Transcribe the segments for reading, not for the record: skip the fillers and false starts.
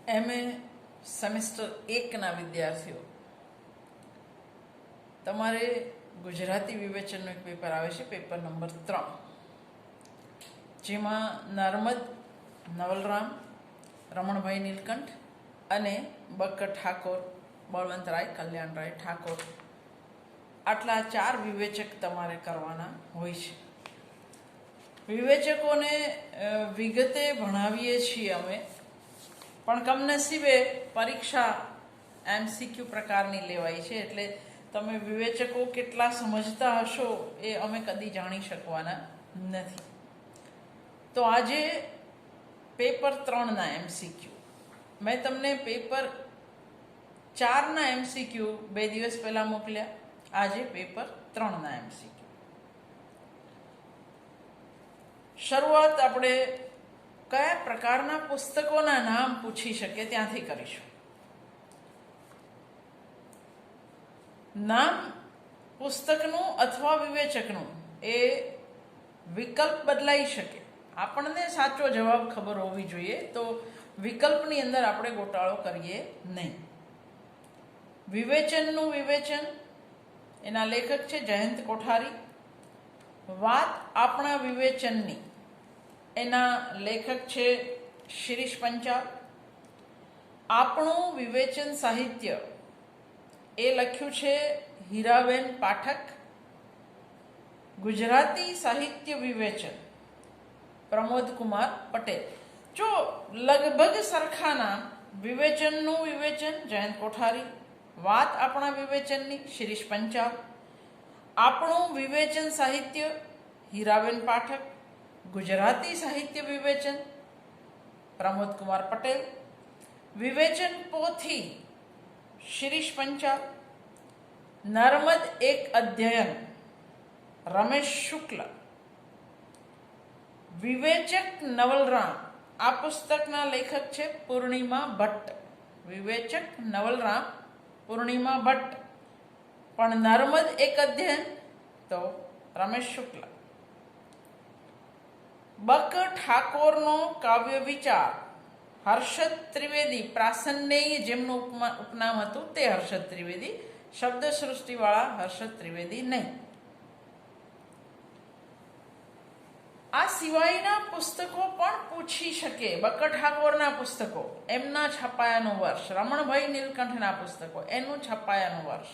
MA semester 1ના વિદ્યાર્થીઓ, તમારે ગુજરાતી વિવેચનનું એક પેપર આવે છે, પેપર નંબર 3, જેમાં નર્મદ, નવલરામ, રમણભાઈ નીલકંઠ અને બક્કર ઠાકોર, બળવંતરાય, કલ્યાણરાય ઠાકોર, આટલા 4 વિવેચક તમારે કરવાના હોય છે. વિવેચકોને વિગતે ભણાવીએ છીએ અમે, પણ કમનસીબે પરીક્ષા MCQ પ્રકારની લેવાય છે, એટલે તમે વિવેચકો કેટલા સમજતા હશો એ અમે કદી જાણી શકવાના નથી. તો આજે પેપર 3ના MCQ, મેં તમને પેપર 4ના MCQ 2 દિવસ પહેલાં મોકલ્યા, આજે પેપર 3ના MCQ. શરૂઆત આપણે કયા પ્રકારના પુસ્તકોના નામ પૂછી શકે ત્યાંથી કરીશું. નામ પુસ્તકનું અથવા વિવેચકનું એ વિકલ્પ બદલાઈ શકે. આપણને સાચો જવાબ ખબર હોવી જોઈએ, તો વિકલ્પની અંદર આપણે ગોટાળો કરીએ નહીં. વિવેચનનું વિવેચન, એના લેખક છે જયંત કોઠારી. વાત આપણા વિવેચનની, એના લેખક છે શિરીષ પંચાલ. આપણું વિવેચન સાહિત્ય, એ લખ્યું છે હીરાબેન પાઠક. ગુજરાતી સાહિત્ય વિવેચન, પ્રમોદકુમાર પટેલ. જો લગભગ સરખા નામ, વિવેચનનું વિવેચન જયંત કોઠારી, વાત આપણા વિવેચનની શિરીષ પંચાલ, આપણું વિવેચન સાહિત્ય હીરાબેન પાઠક, ગુજરાતી સાહિત્ય વિવેચન પ્રમોદકુમાર પટેલ, વિવેચન પોથી શિરીષ પંચાલ, નર્મદ એક અધ્યયન રમેશ શુક્લ, વિવેચક નવલરામ. આ પુસ્તકના લેખક છે પૂર્ણિમા ભટ્ટ. વિવેચક નવલરામ, પૂર્ણિમા ભટ્ટ. પણ નર્મદ એક અધ્યયન તો રમેશ શુક્લ. બક્કર ઠાકોરનો કાવ્ય વિચાર હર્ષદ ત્રિવેદી. પ્રાસન્નેય જેમનું ઉપનામ હતું તે હર્ષદ ત્રિવેદી, શબ્દ સૃષ્ટિવાળા હર્ષદ ત્રિવેદી નહીં. આ સિવાયના પુસ્તકો પણ પૂછી શકે. બક્કર ઠાકોરના પુસ્તકો, એમના છપાયાનું વર્ષ. રમણભાઈ નીલકંઠના પુસ્તકો, એનું છપાયાનું વર્ષ.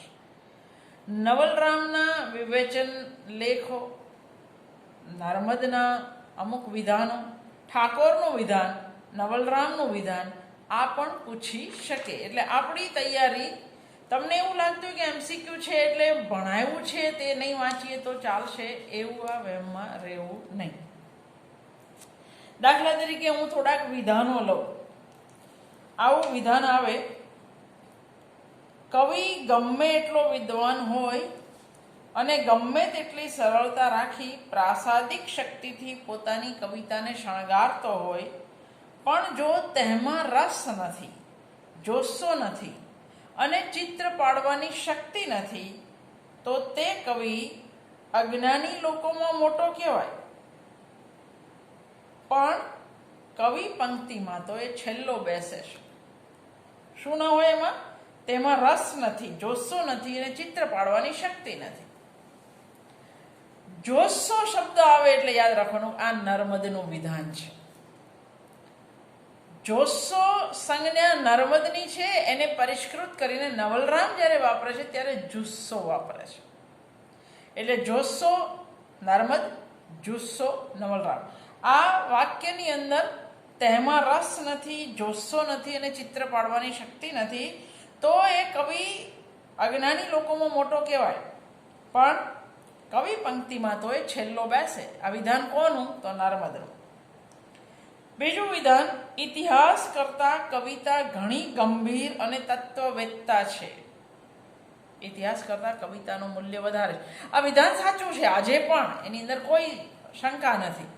નવલરામના વિવેચન લેખો, નર્મદના અમુક વિધાનો, ઠાકોરનું વિધાન, નવલરામનું વિધાન, આ પણ પૂછી શકે. એટલે આપણી તૈયારી, તમને એવું લાગતું કે MCQ છે એટલે ભણાવ્યું છે તે નહીં વાંચીએ તો ચાલશે, એવું આ વહેમમાં રહેવું નહીં. દાખલા તરીકે હું થોડાક વિધાનો લઉં. આવું વિધાન આવે: કવિ ગમે એટલો વિદ્વાન હોય અને ગમે તેટલી સરળતા રાખી પ્રાસાદિક શક્તિથી પોતાની કવિતાને શણગારતો હોય, પણ જો તેમાં રસ નથી, જોશો નથી અને ચિત્ર પાડવાની શક્તિ નથી, તો તે કવિ અજ્ઞાની લોકોમાં મોટો કહેવાય. પણ કવિ પંક્તિમાં તો એ છેલ્લો બેસે છે. શું ના હોય એમાં? તેમાં રસ નથી, જોશો નથી અને ચિત્ર પાડવાની શક્તિ નથી. જોશો શબ્દ આવે એટલે યાદ રાખવાનું, આ નર્મદનું વિધાન છે. જોશો સંજ્ઞા નર્મદની છે, એને પરિષ્કૃત કરીને નવલરામ જ્યારે વાપરે છે ત્યારે જુસ્સો વાપરે છે. એટલે જોશો નર્મદ, જુસ્સો નવલરામ. આ વાક્યની અંદર તેમાં રસ નથી, જોશો નથી અને ચિત્ર પાડવાની શક્તિ નથી, તો એ કવિ અજ્ઞાની લોકોમાં મોટો કહેવાય, પણ કવિ પંક્તિમાં તો એ છેલ્લો બેસે. આ વિધાન કોનું? તો નર્મદનું. બીજું વિધાન: ઇતિહાસ કરતા કવિતા ઘણી ગંભીર અને તત્વવેત્તા છે. ઇતિહાસ કરતા કવિતાનું મૂલ્ય વધારે છે. આ વિધાન સાચું છે આજે પણ, એની અંદર કોઈ શંકા નથી.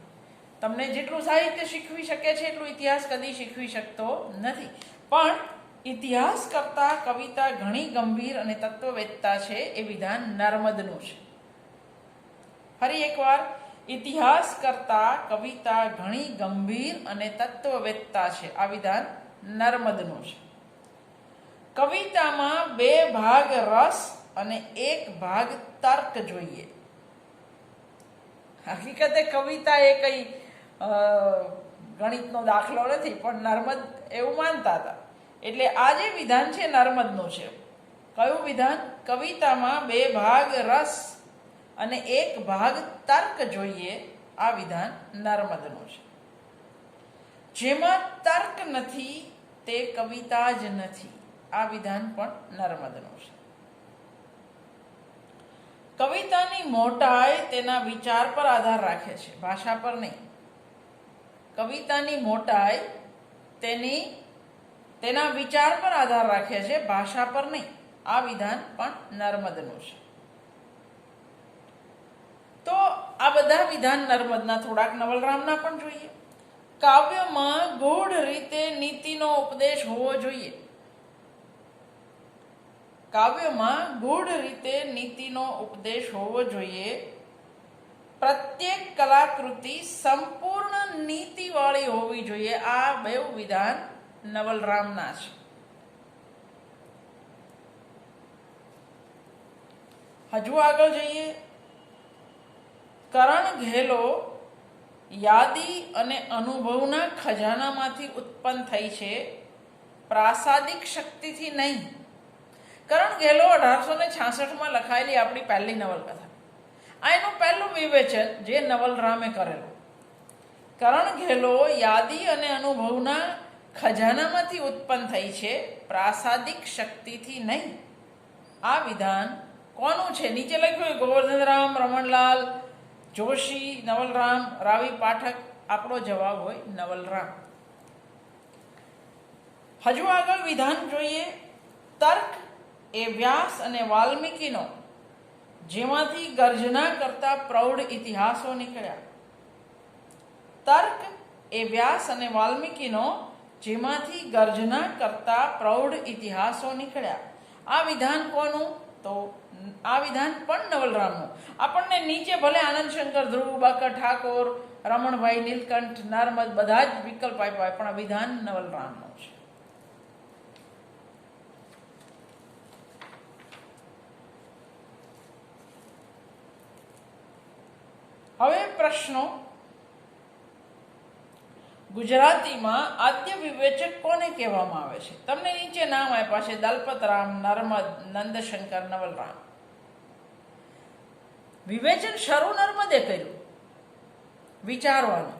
તમને જેટલું સાહિત્ય શીખવી શકે છે એટલું ઇતિહાસ કદી શીખવી શકતો નથી. પણ ઇતિહાસ કરતા કવિતા ઘણી ગંભીર અને તત્વવેત્તા છે, એ વિધાન નર્મદનું છે. ફરી એકવાર, ઇતિહાસ કરતા કવિતા ઘણી ગંભીર અને તત્વવેત્તા છે, આ વિધાન નર્મદનું છે. કવિતામાં 2 ભાગ રસ અને 1 ભાગ તર્ક જોઈએ. હકીકતે કવિતા એ કઈ ગણિતનો દાખલો નથી, પણ નર્મદ એવું માનતા હતા. એટલે આ જે વિધાન છે નર્મદનું છે. કયું વિધાન? કવિતામાં 2 ભાગ રસ અને 1 ભાગ તર્ક જોઈએ. આ વિધાન નર્મદનું છે. જેમાં તર્ક નથી તે કવિતા જ નથી. આ વિધાન પણ નર્મદનું છે. કવિતાની મોટાઈ તેના વિચાર પર આધાર રાખે છે, ભાષા પર નહીં. કવિતાની મોટાઈ તેના વિચાર પર આધાર રાખે છે, ભાષા પર નહીં. આ વિધાન પણ નર્મદનું છે. તો આ બધા વિધાન નર્મદના, થોડાક નવલરામના પણ જોઈએ. કાવ્યમાં ગૂઢ રીતે નીતિનો ઉપદેશ હોવો જોઈએ. કાવ્યમાં ગૂઢ રીતે નીતિનો ઉપદેશ હોવો જોઈએ. પ્રત્યેક કલાકૃતિ સંપૂર્ણ નીતિવાળી હોવી જોઈએ. આ 2 વિધાન નવલરામના છે. હજુ આગળ જઈએ. કરણ ઘેલો યાદી અને અનુભવના ખજાનામાંથી ઉત્પન્ન થઈ છે, પ્રાસાદિક શક્તિથી નહીં. કરણ ઘેલો 1866માં લખાયેલી આપણી પહેલી નવલકથા. આ એનું પહેલું વિવેચન જે નવલરામે કરેલું. કરણ ઘેલો યાદી અને અનુભવના ખજાનામાંથી ઉત્પન્ન થઈ છે, પ્રાસાદિક શક્તિથી નહીં. આ વિધાન કોનું છે? નીચે લખ્યું ગોવર્ધનરામ, રમણલાલ જોશી, નવલરામ, રાવી પાઠક. આપણો જવાબ હોય નવલરામ. હજુ આગળ વિધાન જોઈએ. તર્ક એ વ્યાસ અને વાલ્મીકીનો જેમાંથી ગર્જના કરતા પ્રૌઢ ઇતિહાસો નીકળ્યા. તર્ક એ વ્યાસ અને વાલ્મીકીનો જેમાંથી ગર્જના કરતા પ્રૌઢ ઇતિહાસો નીકળ્યા. આ વિધાન કોનું? તો આ વિધાન પણ નવલરામનું. આપણને નીચે ભલે આનંદ શંકર, ધ્રુવ, બાકર, ઠાકોર, રમણભાઈ, નીલકંઠ, નર્મદ બધા જ વિકલ્પ આપ્યા, પણ આ વિધાન નવલરામનું છે. હવે પ્રશ્નો. ગુજરાતીમાં આદ્ય વિવેચક કોને કહેવામાં આવે છે? તમને નીચે નામ આપ્યા છે: દલપતરામ, નર્મદ, નંદશંકર, નવલરામ. વિવેચન શરૂ નર્મદે કર્યું. વિચારવાનું,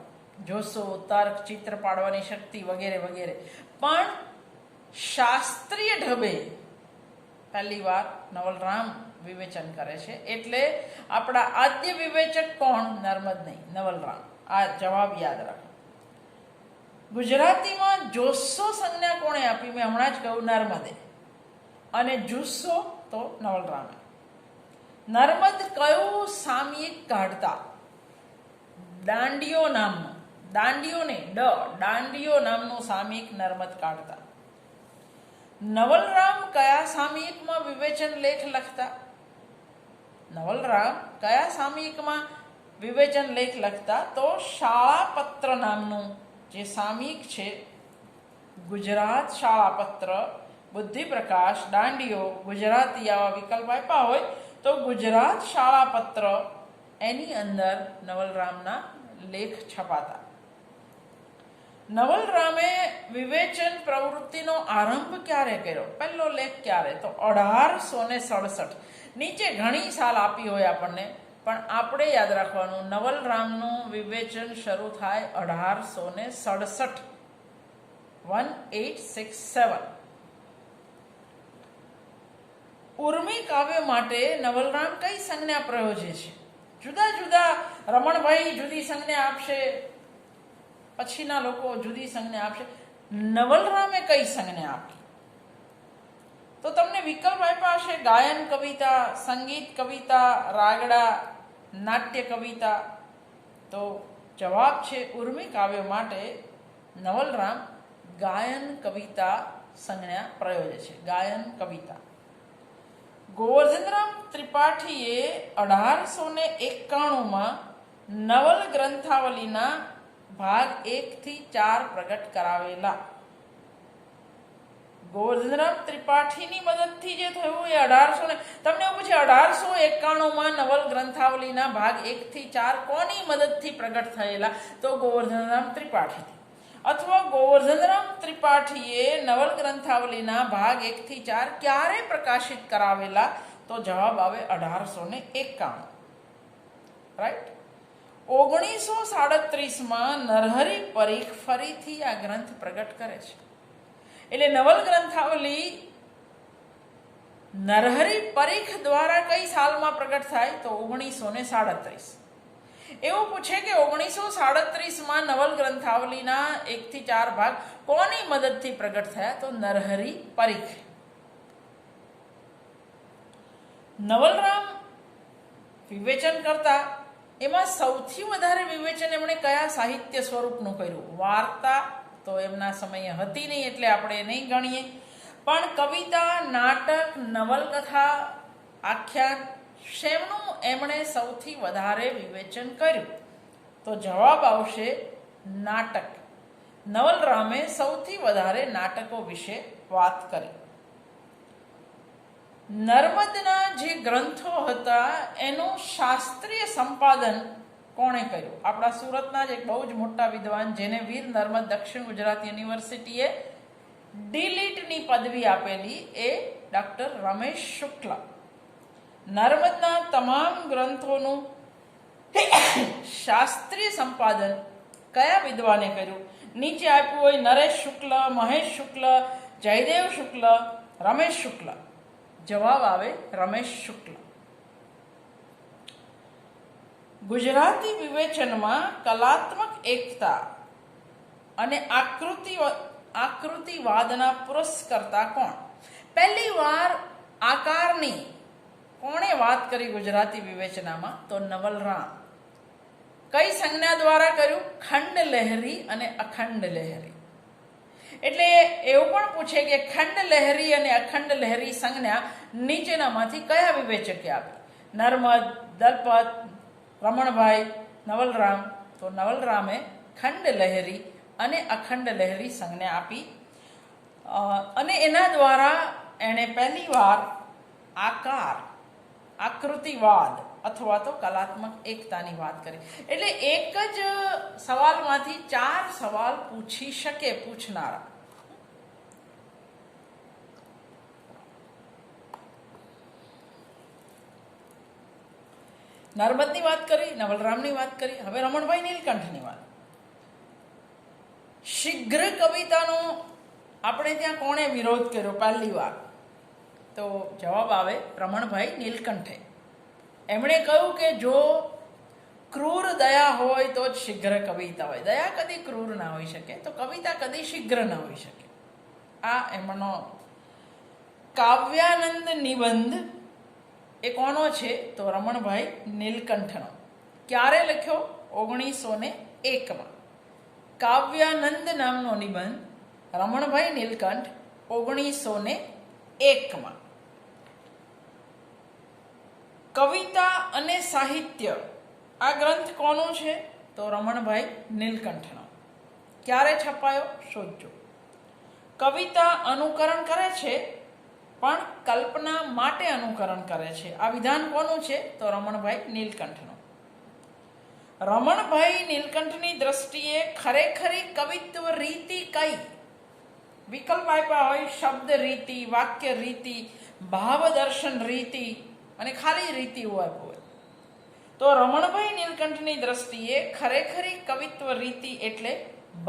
જોશો, તર્ક, ચિત્ર પાડવાની શક્તિ વગેરે વગેરે. પણ શાસ્ત્રીય ઢબે પહેલી વાર નવલરામ વિવેચન કરે છે. એટલે આપણા આદ્ય વિવેચક કોણ? નર્મદ નહીં, નવલરામ. આ જવાબ યાદ રાખો. ગુજરાતીમાં જોશો સંજ્ઞા કોણે આપી? મેં હમણાં જ કહ્યું, નર્મદે. અને જુસ્સો તો નવલરામે. નર્મદ કયું સામયિક કાઢતા? દાંડિયો નામનું. દાંડિયો નહીં, દાંડિયો નામનું સામયિક નર્મદ કાઢતા. નવલરામ કયા સામયિકમાં વિવેચન લેખ લખતા? નવલરામ કયા સામયિકમાં વિવેચન લેખ લખતા? તો શાળાપત્ર નામનું જે સામયિક છે, ગુજરાત શાળાપત્ર, બુદ્ધિપ્રકાશ, દાંડિયો, ગુજરાતી આવા વિકલ્પ આપ્યા હોય તો ગુજરાત શાળાપત્ર, એની અંદર નવલરામના લેખ છપાતા. નવલરામે વિવેચન પ્રવૃત્તિનો આરંભ ક્યારે કર્યો? પહેલો લેખ ક્યારે? તો 1867. નીચે ઘણી સાલ આપી હોય આપણને, પણ આપણે યાદ રાખવાનું, નવલરામનું વિવેચન શરૂ થાય 1867. 1867. ઉર્મી કાવ્ય માટે નવલરામ કઈ સંજ્ઞા પ્રયોજે છે? જુદા જુદા રમણભાઈ જુદી સંજ્ઞા આપશે, પછીના લોકો જુદી સંજ્ઞા આપશે. નવલરામે કઈ સંજ્ઞા આપી? તો તમને વિકલ્પ આપ્યા હશે: ગાયન કવિતા, સંગીત કવિતા, રાગડા, નાટ્ય કવિતા. તો જવાબ છે ઉર્મી કાવ્ય માટે નવલરામ ગાયન કવિતા સંજ્ઞા પ્રયોજે છે. ગાયન કવિતા. ગોવર્ધનરામ ત્રિપાઠીએ 1891માં નવલ ગ્રંથાવલીના ભાગ 1 થી 4 પ્રગટ કરાવેલા. ગોવર્ધનરામ ત્રિપાઠીની મદદથી જે થયું એ 1800 ને તમને એવું પૂછે 1891માં નવલ ગ્રંથાવલીના ભાગ 1 થી 4 કોની મદદથી પ્રગટ થયેલા? તો ગોવર્ધનરામ ત્રિપાઠીથી. અથવા ગોવર્ધનરામ ત્રિપાઠીએ નવલ ગ્રંથાવલીના ભાગ 1 થી 4 ક્યારે પ્રકાશિત કરાવેલા? તો જવાબ આવે 1851. રાઈટ. 1937માં નરહરી પરીખ ફરીથી આ ગ્રંથ પ્રગટ કરે છે. એટલે નવલ ગ્રંથાવલી નરહરી પરીખ દ્વારા કઈ સાલમાં પ્રગટ થાય? તો 1937. એવું પૂછે કે 1937માં નવલ ગ્રંથાવલીના 1 થી 4 ભાગ કોની મદદથી પ્રગટ થયા? તો નરહરી પરીખ. નવલરામ વિવેચન કરતા એમાં સૌથી વધારે વિવેચન એમણે કયા સાહિત્ય સ્વરૂપનું કર્યું? વાર્તા તો એમના સમયે હતી નહીં એટલે આપણે નહીં ગણીએ, પણ કવિતા, નાટક, નવલકથા, આખ્યાન શેમનું એમણે સૌથી વધારે વિવેચન કર્યું? તો જવાબ આવશે નાટક. નવલરામે સૌથી વધારે નાટકો વિશે વાત કરી. નર્મદના જે ગ્રંથો હતા એનું શાસ્ત્રીય સંપાદન કોણે કર્યું? આપણા સુરતના જ એક બહુ જ મોટા વિદ્વાન, જેને વીર નર્મદ દક્ષિણ ગુજરાત યુનિવર્સિટીએ ડીલીટની પદવી આપેલી, એ ડૉક્ટર રમેશ શુક્લ. નર્મદના તમામ ગ્રંથોનું શાસ્ત્રીય સંપાદન કયા વિદ્વાને કર્યું? નીચે આપ્યું હોય નરેશ શુક્લ, મહેશ શુક્લ, જયદેવ શુક્લ, રમેશ શુક્લ. જવાબ આવે રમેશ શુક્લ. ગુજરાતી વિવેચનમાં કલાત્મક એકતા અને આકૃતિવાદના પુરસ્કર્તા કોણ? પહેલી વાર આકારની કોણે વાત કરી ગુજરાતી વિવેચનામાં? તો નવલરામ. કઈ સંજ્ઞા દ્વારા કર્યું? ખંડ લહેરી અને અખંડ લહેરી. એટલે એવું પણ પૂછે કે ખંડ લહેરી અને અખંડ લહેરી સંજ્ઞા નીચેનામાંથી કયા વિવેચકે આપી? નર્મદ, દલપત, રમણભાઈ, નવલરામ. તો નવલરામે ખંડ લહેરી અને અખંડ લહેરી સંજ્ઞા આપી અને એના દ્વારા એણે પહેલી વાર આકૃતિવાદ અથવા તો કલાત્મક એકતાની વાત કરી. એટલે એક જ સવાલમાંથી 4 સવાલ પૂછી શકે પૂછનારા. નર્મદની વાત કરી, નવલરામની વાત કરી, હવે રમણભાઈ નીલકંઠની વાત. શીઘ્ર કવિતાનો આપણે ત્યાં કોણે વિરોધ કર્યો પહેલી વાર? તો જવાબ આવે રમણભાઈ નીલકંઠે. એમણે કહ્યું કે જો ક્રૂર દયા હોય તો જ શીઘ્ર કવિતા હોય. દયા કદી ક્રૂર ના હોઈ શકે, તો કવિતા કદી શીઘ્ર ના હોઈ શકે. આ એમનો કાવ્યાનંદ નિબંધ એ કોનો છે? તો રમણભાઈ નીલકંઠનો. ક્યારે લખ્યો? 1901માં. કાવ્યાનંદ નામનો નિબંધ રમણભાઈ નીલકંઠ 1901માં. કવિતા અને સાહિત્ય આ ગ્રંથ કોનો છે? તો રમણભાઈ નીલકંઠનો. ક્યારે છપાયો? શોધજો. કવિતા અનુકરણ કરે છે પણ કલ્પના માટે અનુકરણ કરે છે. આ વિધાન કોનું છે? તો રમણભાઈ નીલકંઠનો. રમણભાઈ નીલકંઠની દ્રષ્ટિએ ખરેખરી કવિત્વ રીતિ કઈ? વિકલ્પ આપ્યા હોય શબ્દ રીતિ, વાક્ય રીતિ, ભાવદર્શન રીતિ અને ખાલી રીતિ આપ્યું હોય. તો રમણભાઈ નીલકંઠની દ્રષ્ટિએ ખરેખરી કવિત્વ રીતિ એટલે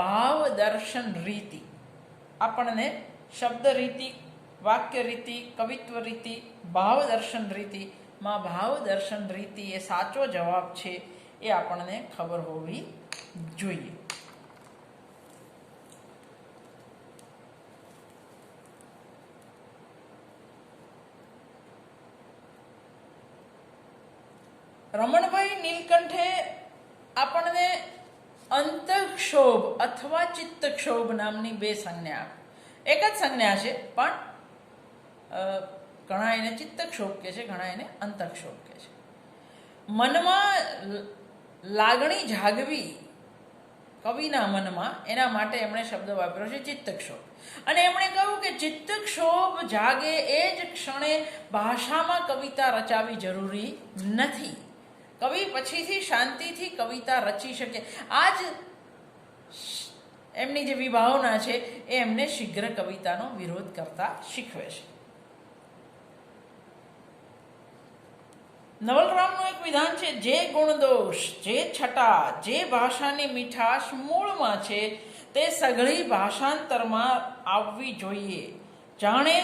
ભાવદર્શન રીતિ. આપણને શબ્દ રીતિ, વાક્ય રીતિ, કવિત્વ રીતિ, ભાવદર્શન રીતિમાં ભાવદર્શન રીતિ એ સાચો જવાબ છે એ આપણને ખબર હોવી જોઈએ. રમણભાઈ નીલકંઠે આપણને અંતઃક્ષોભ અથવા ચિત્તક્ષોભ નામની 2 સંજ્ઞા આપી. એક જ સંજ્ઞા છે પણ ઘણા એને ચિત્તક્ષોભ કહે છે, ઘણા એને અંતઃક્ષોભ કહે છે. મનમાં લાગણી જાગવી, કવિના મનમાં, એના માટે એમણે શબ્દ વાપર્યો છે ચિત્તક્ષોભ. અને એમણે કહ્યું કે ચિત્તક્ષોભ જાગે એ જ ક્ષણે ભાષામાં કવિતા રચાવી જરૂરી નથી. કવિ પછીથી શાંતિથી કવિતા રચી શકે. આ જ એમની જે વિભાવના છે એ એમને શીઘ્ર કવિતાનો વિરોધ કરતા શીખવે છે. નવલરામનું એક વિધાન છે, જે ગુણદોષ, જે છટા, જે ભાષાની મીઠાશ મૂળમાં છે તે સઘળી ભાષાંતરમાં આવવી જોઈએ. જાણે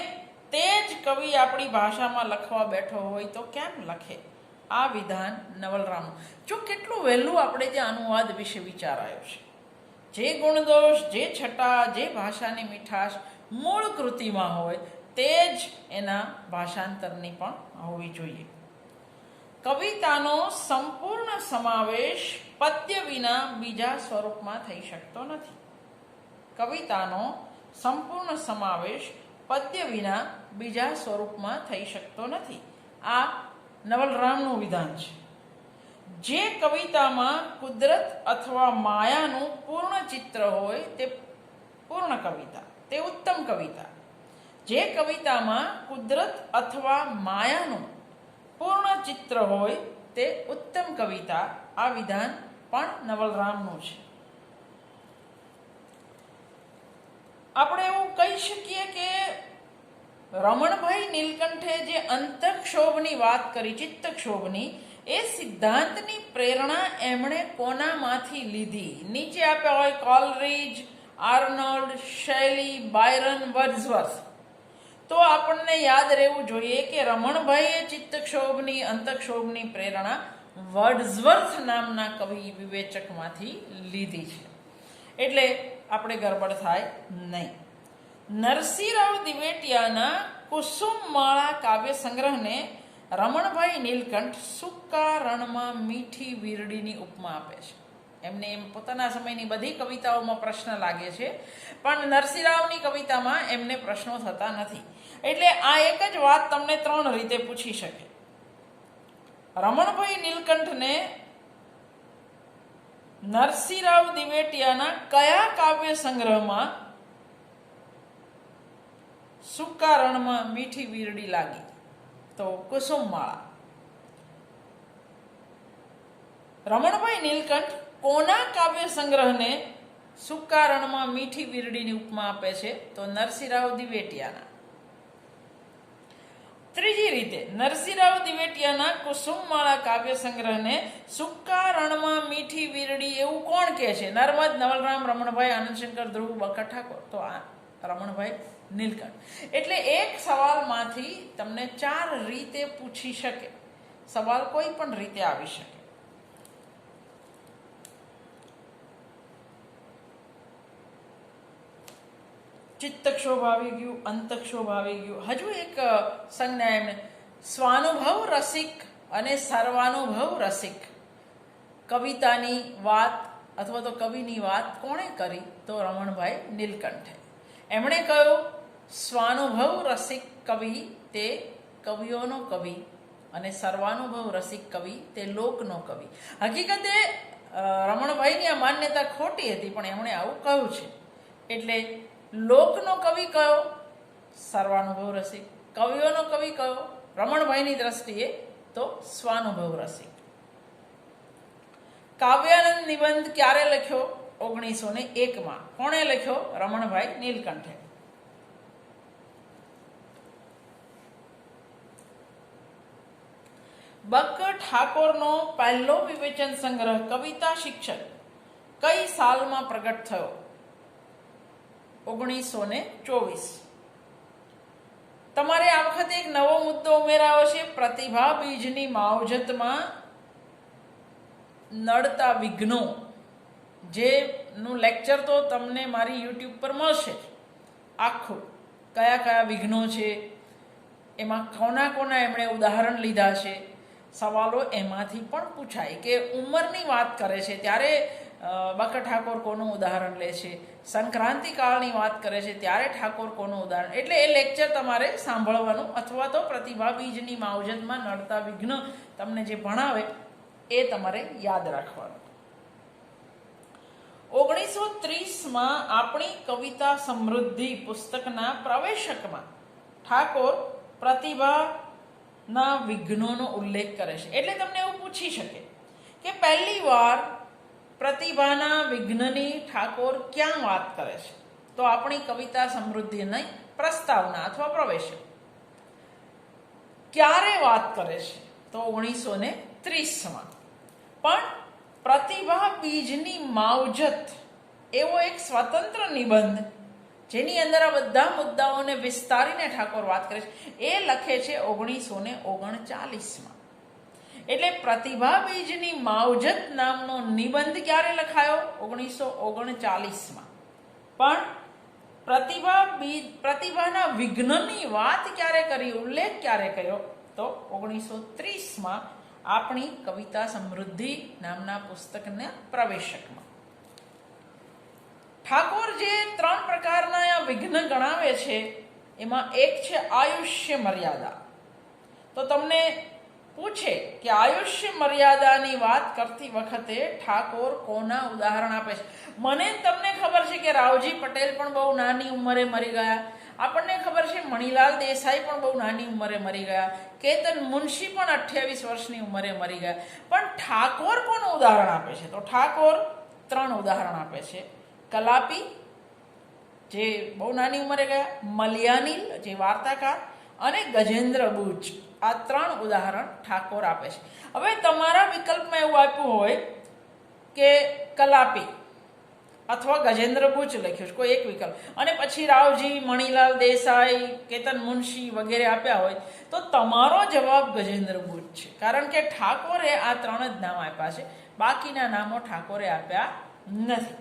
તે જ કવિ આપણી ભાષામાં લખવા બેઠો હોય તો કેમ લખે. આ વિધાન નવલરામનું. જો કેટલું વહેલું આપણે ત્યાં અનુવાદ વિશે વિચારાયો છે. જે ગુણદોષ, જે છટા, જે ભાષાની મીઠાશ મૂળ કૃતિમાં હોય તે જ એના ભાષાંતરની પણ હોવી જોઈએ. કવિતાનો સંપૂર્ણ સમાવેશ પદ્ય વિના બીજા સ્વરૂપમાં થઈ શકતો નથી. કવિતાનો સંપૂર્ણ સમાવેશ પદ્ય વિના બીજા સ્વરૂપમાં થઈ શકતો નથી. આ નવલરામનું વિધાન છે. જે કવિતામાં કુદરત અથવા માયાનું પૂર્ણ ચિત્ર હોય તે પૂર્ણ કવિતા, તે ઉત્તમ કવિતા. જે કવિતામાં કુદરત અથવા માયાનું પૂર્ણ ચિત્ર હોય તે ઉત્તમ કવિતા. આ વિધાન પણ નવલરામનું છે. આપણે એવું કહી શકીએ કે રમણભાઈ નીલકંઠે જે અંતઃક્ષોભની વાત કરી, ચિત્તક્ષોભની, એ સિદ્ધાંતની પ્રેરણા એમણે કોનામાંથી લીધી? નીચે આપ્યા હોય કોલરીજ, આર્નોલ્ડ, શૈલી, બાયરન, વર્ડ્સવર્થ. તો આપણને યાદ રહેવું જોઈએ કે રમણભાઈએ ચિત્તક્ષોભની, અંતઃક્ષોભની પ્રેરણા વર્ડ્સવર્થ નામના કવિ વિવેચકમાંથી લીધી છે. એટલે આપણે ગરબડ થાય નહીં. નરસિંહરાવ દિવેટિયાના કુસુમમાળા કાવ્ય સંગ્રહને રમણભાઈ નીલકંઠ સૂકા રણમાં મીઠી વીરડીની ઉપમા આપે છે. એમને એમ પોતાના સમયની બધી કવિતાઓમાં પ્રશ્ન લાગે છે, પણ નરસિંહરાવની કવિતામાં એમને પ્રશ્નો થતા નથી. એટલે આ એક જ વાત તમને 3 રીતે પૂછી શકે. રમણભાઈ નીલકંઠને નરસિંહરાવ દિવેટિયાના કયા કાવ્ય સંગ્રહમાં સૂકા રણમાં મીઠી વીરડી લાગી? તો કુસુમમાળા. રમણભાઈ નીલકંઠ કોના કાવ્ય સંગ્રહને સૂકા રણમાં મીઠી વીરડીની ઉપમા આપે છે? તો નરસિંહરાવ દિવેટિયાના. ત્રીજી રીતે, નરસિંહરાવ દિવેટિયાના કુસુમમાળા કાવ્ય સંગ્રહને સૂકા રણમાં મીઠી વીરડી એવું કોણ કહે છે? નર્મદ, નવલરામ, રમણભાઈ, આનંદશંકર, ધ્રુવ, બકર ઠાકોર. તો આ રમણભાઈ નીલકંઠ. એટલે એક સવાલમાંથી તમને 4 રીતે પૂછી શકે. સવાલ કોઈ પણ રીતે આવી શકે. ચિત્તક્ષોભ આવી ગયું, અંતઃક્ષોભ આવી ગયું. હજુ એક સંજ્ઞા એમને સ્વાનુભવ રસિક અને સર્વાનુભવ રસિક. કવિતાની વાત અથવા તો કવિની વાત કોણે કરી? તો રમણભાઈ નીલકંઠે. એમણે કહ્યું સ્વાનુભવ રસિક કવિ તે કવિઓનો કવિ અને સર્વાનુભવ રસિક કવિ તે લોકનો કવિ. હકીકતે રમણભાઈની આ માન્યતા ખોટી હતી, પણ એમણે આવું કહ્યું છે. એટલે લોકનો કવિ કયો? સર્વાનુભવ રસિક. કવિઓનો કવિ કયો? રમણભાઈની દ્રષ્ટિએ તો સ્વાનુભવ રસિક. કાવ્યાનંદ નિબંધ ક્યારે લખ્યો? 1901 કોણે લખ્યો? રમણભાઈ નીલકંઠે. બકર ઠાકોરનો પહેલો વિવેચન સંગ્રહ કવિતા શિક્ષક કઈ સાલમાં પ્રગટ થયો? 1924. તમારે આ વખતે એક નવો મુદ્દો ઉમેરાયો છે, પ્રતિભા બીજની માવજતમાં નડતા વિઘ્નો. જેનું લેક્ચર તો તમને મારી યુટ્યુબ પર મળશે આખું. કયા કયા વિઘ્નો છે, એમાં કોના કોના એમણે ઉદાહરણ લીધા છે. સવાલો એમાંથી પણ પૂછાય કે ઉંમરની વાત કરે છે ત્યારે બકર ઠાકોર કોનું ઉદાહરણ લે છે, સંક્રાંતિ કાળની વાત કરે છે ત્યારે ઠાકોર કોનું ઉદાહરણ. એટલે એ લેક્ચર તમારે સાંભળવાનું, અથવા તો પ્રતિભા બીજની માવજતમાં નડતા વિઘ્ન તમને જે ભણાવે એ તમારે યાદ રાખવાનું. 1930માં આપણી કવિતા સમૃદ્ધિ પુસ્તકના પ્રવેશકમાં ઠાકોર પ્રતિભાના વિઘ્નોનો ઉલ્લેખ કરે છે. એટલે તમને એવું પૂછી શકે કે પહેલી વાર પ્રતિભાના વિઘ્નની ઠાકોર ક્યાં વાત કરે છે? તો આપણી કવિતા સમૃદ્ધિની પ્રસ્તાવના અથવા પ્રવેશક. ક્યારે વાત કરે છે? તો 1930માં. પણ પ્રતિભા બીજની માવજત એવો એક સ્વતંત્ર નિબંધ જેની અંદર આ બધા મુદ્દાઓને વિસ્તારીને ઠાકોર વાત કરે છે એ લખે છે 1939માં. એટલે પ્રતિભા બીજની માવજત નામનો નિબંધ ક્યારે લખાયો? 1939માં. પણ પ્રતિભાના વિઘ્નની વાત ક્યારે કરી, ઉલ્લેખ ક્યારે કર્યો? તો 1930માં આપણી કવિતા સમૃદ્ધિ નામના પુસ્તકના પ્રવેશકમાં. ઠાકોર જે 3 પ્રકારના વિઘ્ન ગણાવે છે એમાં એક છે આયુષ્ય મર્યાદા. તો તમને પૂછે કે આયુષ્ય મર્યાદાની વાત કરતી વખતે ઠાકોર કોના ઉદાહરણ આપે છે? મને તમને ખબર છે કે રાવજી પટેલ પણ બહુ નાની ઉંમરે મરી ગયા. આપણને ખબર છે મણિલાલ દેસાઈ પણ બહુ નાની ઉંમરે મરી ગયા. કેતન મુનશી પણ 28 વર્ષની ઉંમરે મરી ગયા. પણ ઠાકોર કોનું ઉદાહરણ આપે છે? તો ઠાકોર 3 ઉદાહરણ આપે છે. કલાપી જે બહુ નાની ઉંમરે ગયા, મલયાનીલ જે વાર્તાકાર, અને ગજેન્દ્ર બુચ. આ 3 ઉદાહરણ ઠાકોર આપે છે. હવે તમારા વિકલ્પમાં એવું આપ્યું હોય કે કલાપી અથવા ગજેન્દ્ર બુચ લખ્યું છે, કોઈ એક વિકલ્પ, અને પછી રાવજી, મણિલાલ દેસાઈ, કેતન મુનશી વગેરે આપ્યા હોય તો તમારો જવાબ ગજેન્દ્ર બુચ છે. કારણ કે ઠાકોરે આ 3 જ નામ આપ્યા છે, બાકીના નામો ઠાકોરે આપ્યા નથી.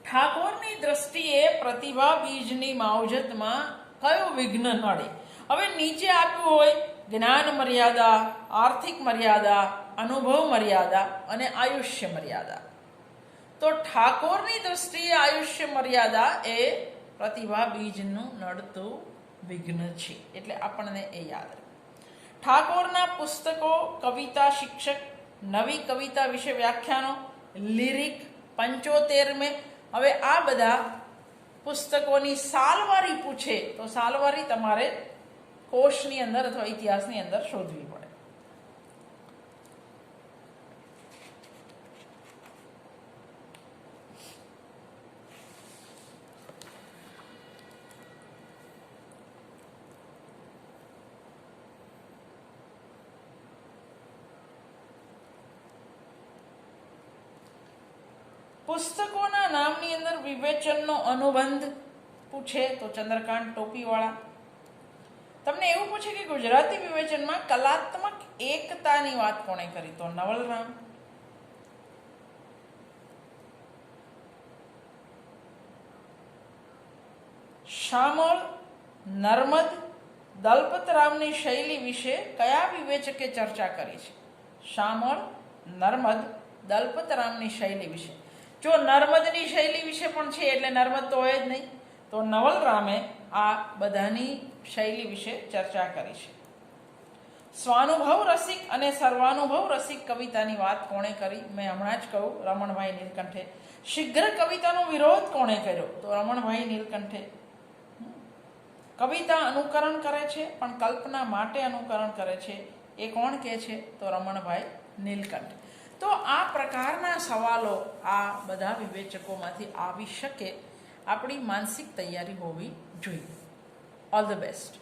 ઠાકોરની દ્રષ્ટિએ પ્રતિભા બીજની માવજતમાં કયું વિઘ્ન નડે? હવે નીચે આપ્યું હોય જ્ઞાન મર્યાદા, આર્થિક મર્યાદા, અનુભવ મર્યાદા અને આયુષ્ય મર્યાદા. તો ઠાકોરની દ્રષ્ટિએ આયુષ્ય મર્યાદા એ પ્રતિભા બીજનું નડતું વિઘ્ન છે. એટલે આપણને એ યાદ રહે. ઠાકોરના પુસ્તકો કવિતા શિક્ષક, નવી કવિતા વિશે વ્યાખ્યાનો, લિરિક, 75 હવે આ બધા પુસ્તકોની સાલવારી પૂછે તો સાલવારી તમારે કોષની અંદર અથવા ઇતિહાસની અંદર શોધવી પડે. પુસ્તકોના નામની અંદર વિવેચનનો અનુબંધ પૂછે તો ચંદ્રકાંત ટોપીવાળા. તમને એવું પૂછે કે ગુજરાતી વિવેચનમાં કલાત્મક એકતાની વાત કોણે કરી? તો નવલરામ. શામળ, નર્મદ, દલપતરામની શૈલી વિશે કયા વિવેચકે ચર્ચા કરી છે? શામળ, નર્મદ, દલપતરામની શૈલી વિશે. જો નર્મદની શૈલી વિશે પણ છે એટલે નર્મદ તો હોય જ નહીં, તો નવલરામે આ બધાની શૈલી વિશે ચર્ચા કરી છે. સ્વાનુભવ રસિક અને સર્વાનુભવ રસિક કવિતાની વાત કોણે કરી? મેં હમણાં જ કહ્યું, રમણભાઈ નીલકંઠે. શીઘ્ર કવિતાનો વિરોધ કોણે કર્યો? તો રમણભાઈ નીલકંઠે. કવિતા અનુકરણ કરે છે પણ કલ્પના માટે અનુકરણ કરે છે, એ કોણ કહે છે? તો રમણભાઈ નીલકંઠ. તો આ પ્રકારના સવાલો આ બધા વિવેચકોમાંથી આવી શકે. આપણી માનસિક તૈયારી હોવી જોઈએ. All the best.